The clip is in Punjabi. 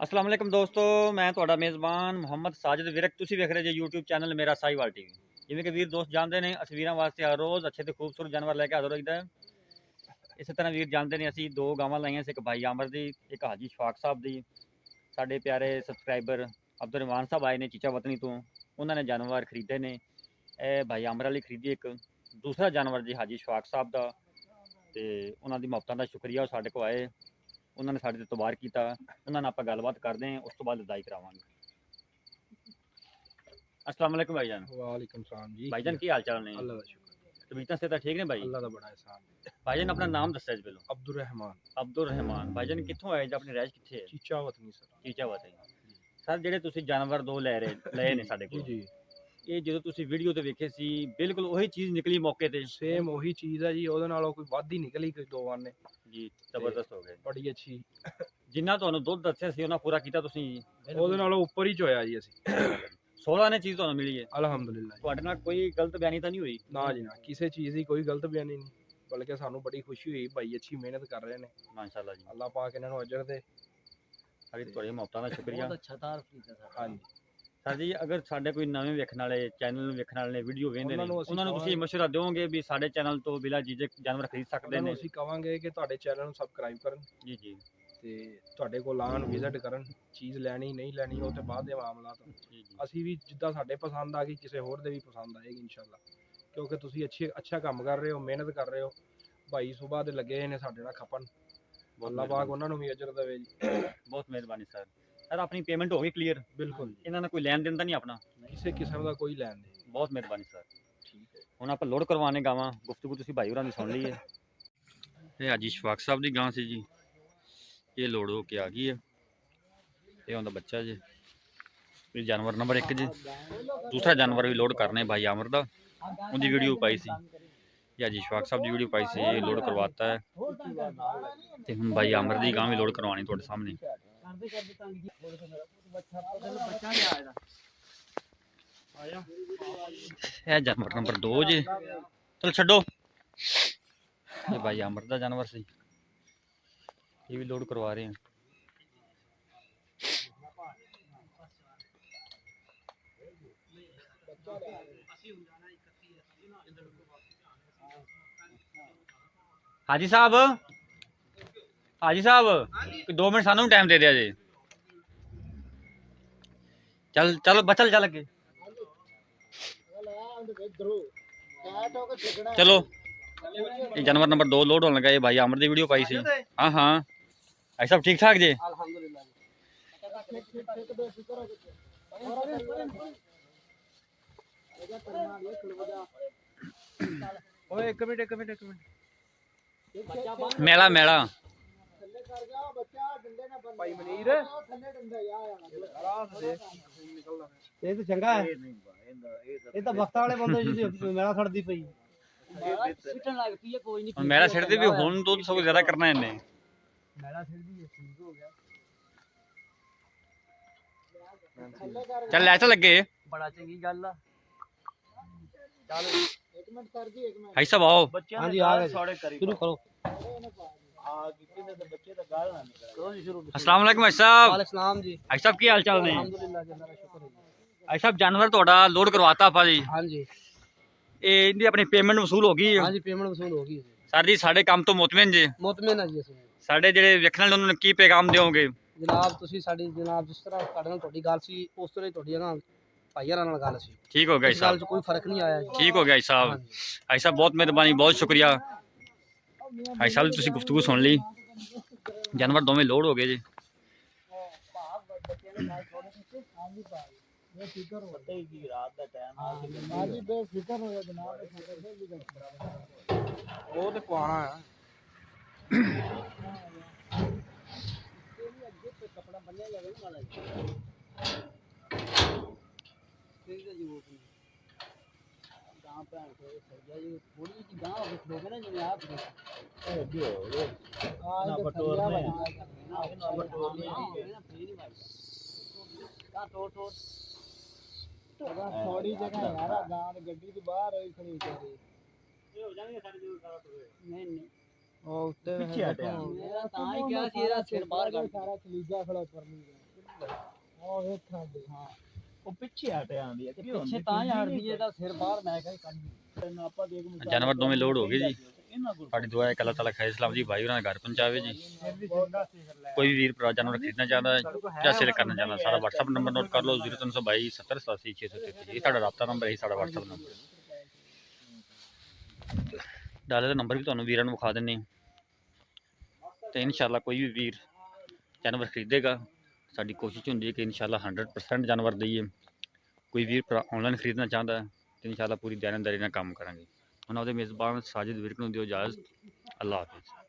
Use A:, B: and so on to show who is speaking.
A: अस्सलाम वालेकुम दोस्तों, मैं ਤੁਹਾਡਾ ਮੇਜ਼ਬਾਨ ਮੁਹੰਮਦ ਸਾਜਿਦ ਵਿਰਕ। ਤੁਸੀਂ ਵੇਖ ਰਹੇ ਜੇ YouTube ਚੈਨਲ ਮੇਰਾ ਸਾਈਵਾਲ ਟੀਵੀ। ਜਿਵੇਂ ਕਿ ਵੀਰ ਦੋਸਤ ਜਾਣਦੇ ਨੇ, ਤਸਵੀਰਾਂ ਵਾਸਤੇ ਹਰ ਰੋਜ਼ ਅੱਛੇ ਤੇ ਖੂਬਸੂਰਤ ਜਾਨਵਰ ਲੈ ਕੇ ਹਾਜ਼ਰ ਹੋਈਦਾ ਹੈ। ਇਸੇ ਤਰ੍ਹਾਂ ਵੀਰ ਜਾਣਦੇ ਨੇ, ਅਸੀਂ ਦੋ ਗਾਵਾਂ ਲਾਈਆਂ ਸੀ, ਇੱਕ ਭਾਈ ਆਮਰ ਦੀ, ਇੱਕ ਹਾਜੀ ਸ਼ਫਾਕ ਸਾਹਿਬ ਦੀ। ਸਾਡੇ ਪਿਆਰੇ ਸਬਸਕ੍ਰਾਈਬਰ ਅਬਦੁਲ ਰਹਿਮਾਨ ਸਾਹਿਬ ਆਏ ਨੇ ਚੀਚਾ ਵਤਨੀ ਤੋਂ, ਉਹਨਾਂ ਨੇ ਜਾਨਵਰ ਖਰੀਦੇ ਨੇ। ਇਹ ਭਾਈ ਆਮਰ ਵਾਲੀ ਖਰੀਦੀ ਇੱਕ, ਦੂਸਰਾ ਜਾਨਵਰ ਜੀ ਹਾਜੀ ਸ਼ਫਾਕ ਸਾਹਿਬ ਦਾ, ਤੇ ਉਹਨਾਂ ਦੀ ਮੁਹੱਬਤਾਂ ਦਾ ਸ਼ੁਕਰੀਆ। ਉਹ ਸਾਡੇ ਕੋਲ ਆਏ, ਉਹਨਾਂ ਨੇ ਸਾਡੇ ਤੇ ਇਤਬਾਰ ਕੀਤਾ। ਉਹਨਾਂ ਨਾਲ ਆਪਾਂ ਗੱਲਬਾਤ ਕਰਦੇ ਹਾਂ, ਉਸ ਤੋਂ ਬਾਅਦ ਲਦਾਈ ਕਰਾਵਾਂਗੇ। अस्सलाम वालेकुम भाईजान।
B: वालेकुम सलाम जी।
A: भाईजान की हाल चाल ने?
B: अल्लाह का शुक्र।
A: तबीयत से ठीक ने भाई?
B: अल्लाह का बड़ा एहसान।
A: भाईजान अपना नाम दस्या जी पहले।
B: अब्दुल रहमान।
A: अब्दुल रहमान भाईजान कित्थों आए जी? अपनी रहाइश कित्थे है?
B: चीचा वतनी सर।
A: चीचा वतनी सर। ਜਿਹੜੇ ਤੁਸੀਂ ਜਾਨਵਰ ਦੋ ਲਏ ਨੇ ਸਾਡੇ ਕੋਲ
B: जी
A: ਇਹ ਜਦੋਂ ਤੁਸੀਂ ਵੀਡੀਓ ਤੇ ਵੇਖੇ ਸੀ ਬਿਲਕੁਲ ਉਹੀ ਚੀਜ਼ ਨਿਕਲੀ ਮੌਕੇ ਤੇ?
B: सेम वही चीज़ है जी, ਉਹਦੇ ਨਾਲੋਂ ਕੋਈ ਵੱਧ ਹੀ ਨਿਕਲੀ ਕੋਈ ਦੋ ਵਾਰ ਨੇ
A: ਜੀ, ਜ਼ਬਰਦਸਤ ਹੋ ਗਏ।
B: ਬੜੀ ਅੱਛੀ।
A: ਜਿੰਨਾ ਤੁਹਾਨੂੰ ਦੁੱਧ ਦੱਸਿਆ ਸੀ ਉਹਨਾਂ ਪੂਰਾ ਕੀਤਾ ਤੁਸੀਂ ਜੀ?
B: ਉਹਦੇ ਨਾਲੋਂ ਉੱਪਰ ਹੀ ਚੋਇਆ ਜੀ ਅਸੀਂ।
A: 16 ਨੇ ਚੀਜ਼ ਤੁਹਾਨੂੰ ਮਿਲੀ ਹੈ
B: ਅਲਹਮਦੁਲਿਲਾ।
A: ਤੁਹਾਡੇ ਨਾਲ ਕੋਈ ਗਲਤ ਬਿਆਨੀ ਤਾਂ ਨਹੀਂ ਹੋਈ?
B: ਨਾ ਜੀ ਨਾ, ਕਿਸੇ ਚੀਜ਼ ਦੀ ਕੋਈ ਗਲਤ ਬਿਆਨੀ ਨਹੀਂ, ਬਲਕਿ ਸਾਨੂੰ ਬੜੀ ਖੁਸ਼ੀ ਹੋਈ। ਭਾਈ ਅੱਛੀ ਮਿਹਨਤ ਕਰ ਰਹੇ ਨੇ,
A: ਮਾਸ਼ਾਅੱਲਾ ਜੀ।
B: ਅੱਲਾਹ ਪਾਕ ਇਹਨਾਂ ਨੂੰ ਅਜਰ ਦੇ।
A: ਸਾਡੀ ਤੁਹਾਡੀ ਮੁਹੱਬਤਾਂ ਦਾ ਸ਼ੁਕਰੀਆ।
B: ਬਹੁਤ ਅੱਛਾ ਤਾਰਫ ਕੀਤਾ ਸਰ। ਹਾਂਜੀ
A: ਸਰ ਜੀ, ਅਗਰ ਸਾਡੇ ਕੋਈ ਨਵੇਂ ਵੇਖਣ ਵਾਲੇ ਚੈਨਲ ਨੂੰ ਵੇਖਣ ਵਾਲੇ ਵੀਡੀਓ ਵੇਖਦੇ ਨੇ, ਉਹਨਾਂ ਨੂੰ ਤੁਸੀਂ
B: ਕਹਾਂਗੇ-
A: ਮਸ਼ਵਰਾ ਦਿਓਗੇ ਵੀ ਸਾਡੇ ਚੈਨਲ ਤੋਂ ਬਿਲਾ ਜੀਜਕ ਜਾਨਵਰ ਖਰੀਦ ਸਕਦੇ
B: ਉਹਨਾਂ
A: ਨੇ?
B: ਨੂੰ ਅਸੀਂ ਕਵਾਂਗੇ ਕਿ ਤੁਹਾਡੇ ਚੈਨਲ ਨੂੰ ਸਬਸਕ੍ਰਾਈਬ ਕਰਨ
A: ਜੀ ਜੀ
B: ਤੇ ਤੁਹਾਡੇ ਕੋਲ ਆਉਣ, ਵਿਜ਼ਿਟ ਕਰਨ। ਚੀਜ਼ ਲੈਣੀ ਨਹੀਂ ਲੈਣੀ ਉਹ ਤੇ ਬਾਅਦ ਦੇ ਮਾਮਲਾ ਤੋਂ।
A: ਜੀ ਜੀ।
B: ਅਸੀਂ ਵੀ ਜਿੱਦਾਂ ਸਾਡੇ ਪਸੰਦ ਆ ਗਈ, ਕਿਸੇ ਹੋਰ ਦੇ ਵੀ ਪਸੰਦ ਆਏਗੀ ਇਨਸ਼ਾਅੱਲਾ, ਕਿਉਂਕਿ ਤੁਸੀਂ ਅੱਛਾ ਕੰਮ ਕਰ ਰਹੇ ਹੋ, ਮਿਹਨਤ ਕਰ ਰਹੇ ਹੋ। ਭਾਈ ਸੁਬਾਹ ਦੇ ਲੱਗੇ ਨੇ ਸਾਡੇ ਨਾਲ ਖਪਣ, ਅੱਲਾਹ ਪਾਕ ਉਹਨਾਂ ਨੂੰ ਵੀ ਅਜਰ ਦੇਵੇ ਜੀ।
A: ਬਹੁਤ ਮਿਹਰਬਾਨੀ ਸਰ। ਸਰ ਆਪਣੀ ਪੇਮੈਂਟ ਹੋ ਗਈ ਕਲੀਅਰ?
B: ਬਿਲਕੁਲ ਜੀ,
A: ਇਹਨਾਂ ਨਾਲ ਕੋਈ ਲੈਣ ਦੇਣ ਤਾਂ ਨਹੀਂ ਆਪਣਾ?
B: ਕਿਸੇ ਕਿਸਮ ਦਾ ਕੋਈ ਲੈਣ ਦੇ।
A: ਬਹੁਤ ਮਿਹਰਬਾਨੀ ਸਰ।
B: ਠੀਕ ਹੈ।
A: ਹੁਣ ਆਪਾਂ ਲੋਡ ਕਰਵਾਉਣੇ ਗਾਵਾਂ। ਗੁਫ਼ਤਗੂ ਤੁਸੀਂ ਭਾਈ ਹੋਰਾਂ ਦੀ ਸੁਣ ਲਈ ਹੈ। ਇਹ ਹਾਜੀ ਸ਼ਫਾਕ ਸਾਹਿਬ ਦੀ ਗਾਂ ਸੀ ਜੀ, ਇਹ ਲੋਡ ਹੋ ਕੇ ਆ ਗਈ ਹੈ। ਇਹ ਉਹਦਾ ਬੱਚਾ ਜੀ, ਇਹ ਜਾਨਵਰ ਨੰਬਰ 1 ਜੀ। ਦੂਸਰਾ ਜਾਨਵਰ ਵੀ ਲੋਡ ਕਰਨੇ ਭਾਈ ਆਮਰ ਦਾ, ਉਹਦੀ ਵੀਡੀਓ ਪਾਈ ਸੀ। ਇਹ ਹਾਜੀ ਸ਼ਫਾਕ ਸਾਹਿਬ ਦੀ ਵੀਡੀਓ ਪਾਈ ਸੀ, ਇਹ ਲੋਡ ਕਰਵਾਤਾ ਹੈ। ਤੇ ਹੁਣ ਭਾਈ ਆਮਰ ਦੀ ਗਾਂ ਵੀ ਲੋਡ ਕਰਵਾਉਣੀ ਤੁਹਾਡੇ ਸਾਹਮਣੇ। ਇਹ ਜਾਨਵਰ ਨੰਬਰ 2 ਜੀ। ਚਲ ਛੱਡੋ, ਇਹ ਭਾਈ ਆਮਰ ਦਾ ਜਾਨਵਰ ਸੀ, ਇਹ ਵੀ ਲੋਡ ਕਰਵਾ ਰਹੇ हैं। हाजी साहब, हाजी साहब 2 मिनट सानू टाइम दे दिया जी। चल चल बचल चल अगे चलो। ये जानवर नंबर 2 लोड होने लगा। ये भाई आमर दी वीडियो पाई सी। हाँ हाँ भाई सब ठीक ठाक जी?
B: एक मिनट
A: मेला मेला
B: भाई मनीर
C: ਇਹ ਤਾਂ ਚੰਗਾ ਹੈ। ਇਹ ਤਾਂ ਵਕਤਾਂ ਵਾਲੇ ਬੰਦੇ ਜੀ ਮੇਰਾ ਖੜਦੀ ਪਈ ਸਿੱਟਣ ਲੱਗ ਪਈ ਕੋਈ ਨਹੀਂ।
A: मेरा छिड़ते भी हुन तो सब ज्यादा करना है इन्हें।
C: ਮੇਰਾ ਸਿੱਟਦੀ ਠੀਕ ਹੋ ਗਿਆ।
A: चल ले चल लगे
C: ਬੜਾ ਚੰਗੀ ਗੱਲ ਆ। ਚੱਲ 1 ਮਿੰਟ ਸਰ ਜੀ, 1 ਮਿੰਟ।
A: भाई साहब आओ।
C: ਹਾਂਜੀ ਆ ਗਏ, ਸ਼ੁਰੂ ਕਰੋ।
A: अस्सलाम वालेकुम भाई साहब।
C: ਵਾਲੇਕੁਮ ਸਲਾਮ ਜੀ।
A: भाई साहब की हाल चाल ने?
C: ਅਲਹਮਦੁਲਿਲਾ ਜੀ, ਮੇਰਾ ਸ਼ੁਕਰ ਹੈ ਜੀ।
A: भाई साहब जानवर ਤੁਹਾਡਾ ਲੋਡ ਕਰਵਾਤਾ ਆਪਾਂ ਜੀ।
C: ਹਾਂਜੀ
A: ਇਹ ਇਹਦੀ ਆਪਣੀ ਪੇਮੈਂਟ ਵਸੂਲ ਹੋ ਗਈ?
C: ਹਾਂਜੀ ਪੇਮੈਂਟ ਵਸੂਲ ਹੋ ਗਈ।
A: ਸਰ ਜੀ ਸਾਡੇ ਕੰਮ ਤੋਂ ਮੁਤਮਿਨ ਜੀ?
C: ਮੁਤਮਿਨ ਆ ਜੀ ਅਸੀਂ।
A: ਸਾਡੇ ਜਿਹੜੇ ਵੇਖਣ ਵਾਲੇ ਉਹਨਾਂ ਨੂੰ ਕੀ ਪੈਗਾਮ ਦਿਓਗੇ?
C: ਜਨਾਬ ਤੁਸੀਂ ਸਾਡੀ ਜਨਾਬ ਜਿਸ ਤਰ੍ਹਾਂ ਤੁਹਾਡੇ ਨਾਲ ਤੁਹਾਡੀ ਗੱਲ ਸੀ ਉਸ ਤਰ੍ਹਾਂ ਹੀ ਤੁਹਾਡੀ ਨਾਲ ਭਾਈਆਰਾਂ ਨਾਲ ਗੱਲ ਸੀ।
A: ठीक हो गया
C: ਇਸ ਗੱਲ
A: साहब,
C: 'ਚ ਕੋਈ ਫਰਕ ਨਹੀਂ ਆਇਆ ਜੀ।
A: ठीक हो गया साहब। भाई साहब बहुत मेहरबानी, बहुत शुक्रिया। भाई साहब ਤੁਸੀਂ ਗੁਫ਼ਤਗੂ ਸੁਣ ਲਈ। ਜਾਨਵਰ ਦੋਵੇਂ ਲੋਡ ਹੋ ਗਏ ਜੀ।
B: ਉਹ ਤੇ ਪਵਾਣਾ ਆ।
C: ਥੋੜੀ ਜਗ੍ਹਾ ਯਾਰ ਗਾਂ ਦੀ ਗੱਡੀ ਦੀ ਬਾਹਰ ਹੋਈ ਖੜੀ ਵਿਚਾਰੀ। ਨਹੀਂ ਨਹੀਂ ਉਹ ਉੱਤੇ ਪਿੱਛੇ ਹਟਿਆ। ਮੇਰਾ ਤਾਂ ਹੀ ਕਿਹਾ ਸੀ ਇਹਦਾ ਸਿਰ ਬਾਹਰ ਕੱਢ। ਸਾਰਾ ਖਲੀਜਾ ਖੜਾ ਉੱਪਰ ਨਹੀਂ ਗਿਆ। ਉਹ ਵੇਖਾਂ ਦੇ ਹਾਂ
D: ਉਹ ਪਿੱਛੇ ਹਟ ਜਾਂਦੀ ਹੈ
C: ਪਿੱਛੇ ਤਾਂ ਹੀ ਹਟਦੀ ਹੈ, ਇਹਦਾ ਸਿਰ ਬਾਹਰ ਮੈਂ ਕਿਹਾ ਕੱਢ
D: ਆਪਾਂ ਦੇਖ
A: ਜਾਨਵਰ ਦੋਵੇਂ ਲੋਡ ਹੋ ਗਏ ਜੀ।
D: ਇਹਨਾਂ ਕੋਲ
A: ਸਾਡੀ ਦੁਆ ਹੈ ਕਿ ਅੱਲਾਹ ਤਾਲਾ ਖੈਰ ਸਲਾਮ ਜੀ ਭਾਈ ਉਹਨਾਂ ਦੇ ਘਰ ਪਹੁੰਚਾਵੇ ਜੀ।
C: ਫਿਰ ਵੀ ਚੰਗਾ ਸੀ ਫਿਰ ਲੈ
A: ਕੋਈ ਵੀ ਵੀਰ ਭਰਾ ਜਾਨਵਰ ਖਰੀਦਣਾ ਚਾਹੁੰਦਾ ਹੈ ਜਾਂ ਸੇਲ ਕਰਨਾ ਚਾਹੁੰਦਾ, ਸਾਡਾ WhatsApp ਨੰਬਰ ਨੋਟ ਕਰ ਲਓ 0322 70 87 633। ਇਹ ਸਾਡਾ ਰਾਬਤਾ ਨੰਬਰ ਹੈ, ਸਾਡਾ WhatsApp ਨੰਬਰ। ਡਾਲੇ ਦਾ ਨੰਬਰ ਵੀ ਤੁਹਾਨੂੰ ਵੀਰਾਂ ਨੂੰ ਵਿਖਾ ਦਿੰਨੇ ਹਾਂ। ਤੇ ਇਨਸ਼ਾਅੱਲਾ ਕੋਈ ਵੀ ਵੀਰ ਜਾਨਵਰ ਖਰੀਦੇਗਾ, ਸਾਡੀ ਕੋਸ਼ਿਸ਼ ਹੁੰਦੀ ਹੈ ਕਿ ਇਨਸ਼ਾਅੱਲਾ 100% ਜਾਨਵਰ ਦਈਏ। ਕੋਈ ਵੀਰ ਭਰਾ ਆਨਲਾਈਨ ਖਰੀਦਣਾ ਚਾਹੁੰਦਾ ਹੈ ਤੇ ਇਨਸ਼ਾਅੱਲਾ ਪੂਰੀ ਦਿਆਨਤਦਾਰੀ ਨਾਲ ਕੰਮ ਕਰਾਂਗੇ। ਉਹਨਾਂ ਦੇ ਮੇਜ਼ਬਾਨ ਸਾਜਿਦ ਵਿਰਕ ਨੂੰ ਦਿਓ ਇਜਾਜ਼ਤ। ਅੱਲਾਹ ਹਾਫਿਜ਼।